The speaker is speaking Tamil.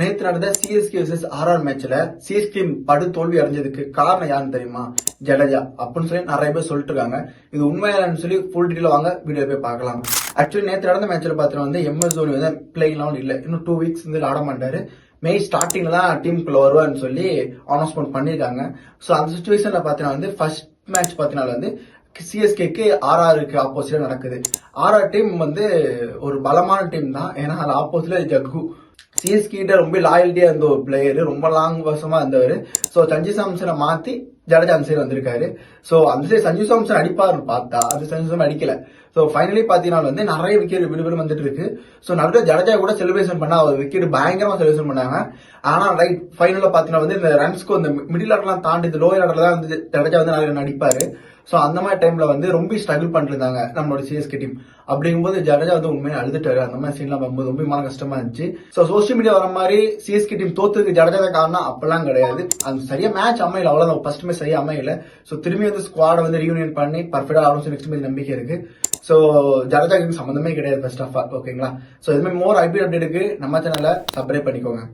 நேற்று நடந்த சிஎஸ்கே vs ஆர்ஆர் மேட்ச்ல சிஎஸ்கே படு தோல்வி அடைஞ்சதுக்கு காரணம் யாருன்னு தெரியுமா? ஜடேஜா அப்படின்னு சொல்லி நிறைய பேர் சொல்லிட்டு இருக்காங்க. இது உண்மையானு சொல்லி ஃபுல் டீட்டெயில் வாங்க வீடியோ போய் பார்க்கலாம். ஆக்சுவலி நேற்று நடந்த மேட்ச்ல பார்த்தா வந்து MS தோனி வந்து பிளேயிங் லெவல் இல்லை, இன்னும் 2 வீக்ஸ் வந்து ஆட மாட்டாரு. மே ஸ்டார்டிங்ல தான் டீமுக்குள்ள வருவான்னு சொல்லி அனௌன்ஸ்மெண்ட் பண்ணியிருக்காங்க. ஸோ அந்த சுச்சுவேஷன்ல பார்த்தீங்கன்னா வந்து ஃபர்ஸ்ட் மேட்ச் பார்த்தீங்கன்னா வந்து சிஎஸ்கேக்கு ஆர்ஆருக்கு ஆப்போசிட்டா நடக்குது. ஆர்ஆர் டீம் வந்து ஒரு பலமான டீம் தான், ஏன்னா அது ஆப்போசிட்ல ஜக்கு சிஎஸ்கிட்ட ரொம்ப லாயல்ட்டியா இருந்த ஒரு பிளேயர், ரொம்ப லாங் வருஷமா இருந்தவர். ஸோ சஞ்சு சாம்சனை மாத்தி ஜடேஜா அந்த சைடு வந்திருக்காரு. ஸோ அந்த சைடு சஞ்சு சாம்சன் அடிப்பாருன்னு பார்த்தா அது சஞ்சு சாம்சன் அடிக்கல. ஸோ ஃபைனலி பார்த்தீங்கன்னா வந்து நிறைய விக்கெட் விடுபடும் வந்துட்டு இருக்கு. ஸோ நடுவில் ஜடேஜா கூட செலிப்ரேஷன் பண்ணா அவர் விக்கெட் பயங்கரமா செலிப்ரேஷன் பண்ணாங்க. ஆனா ரைட் ஃபைனல்ல பார்த்தீங்கன்னா வந்து இந்த ரன்ஸ்க்கு இந்த மிடில் ஆர்டர்லாம் தாண்டி இந்த லோயர் ஆர்டர்ல தான் வந்து ஜடேஜா வந்து நிறைய நடிப்பாரு. ஸோ அந்த மாதிரி டைம்ல வந்து ரொம்ப ஸ்ட்ரகிள் பண்ணிருந்தாங்க நம்மளோட சிஎஸ்கே டீம். அப்படிங்கும்போது ஜடேஜா வந்து உண்மையை அழுதுட்டாரு. அந்த மாதிரி சீன்லாம் பார்க்கும்போது ரொம்ப மன கஷ்டமா இருந்துச்சு. ஸோ சோசியல் மீடியா வர மாதிரி சிஎஸ்கே டீம் தோத்துக்கு ஜடேஜா தான் காரணம் அப்பெல்லாம் கிடையாது. அது சரியா மேட்ச் அமையல, அவ்வளவுதான். ஃபர்ஸ்ட் மேட்ச் சரியா அமையல. ஸோ திரும்பி வந்து ஸ்குவாடை வந்து ரீயூனியன் பண்ணி பர்ஃபெக்டா ஆடும் நெக்ஸ்ட் மேட்ச் நம்பிக்கை இருக்கு. ஸோ ஜடேஜாக்கு சம்பந்தமே கிடையாது ஃபர்ஸ்ட் ஆஃப் ஆல். ஓகேங்களா? ஸோ இது மாதிரி மோர் ஐபிஎல் அப்டேட்டுக்கு நம்ம சேனலை சப்ஸ்கிரைப் பண்ணிக்கோங்க.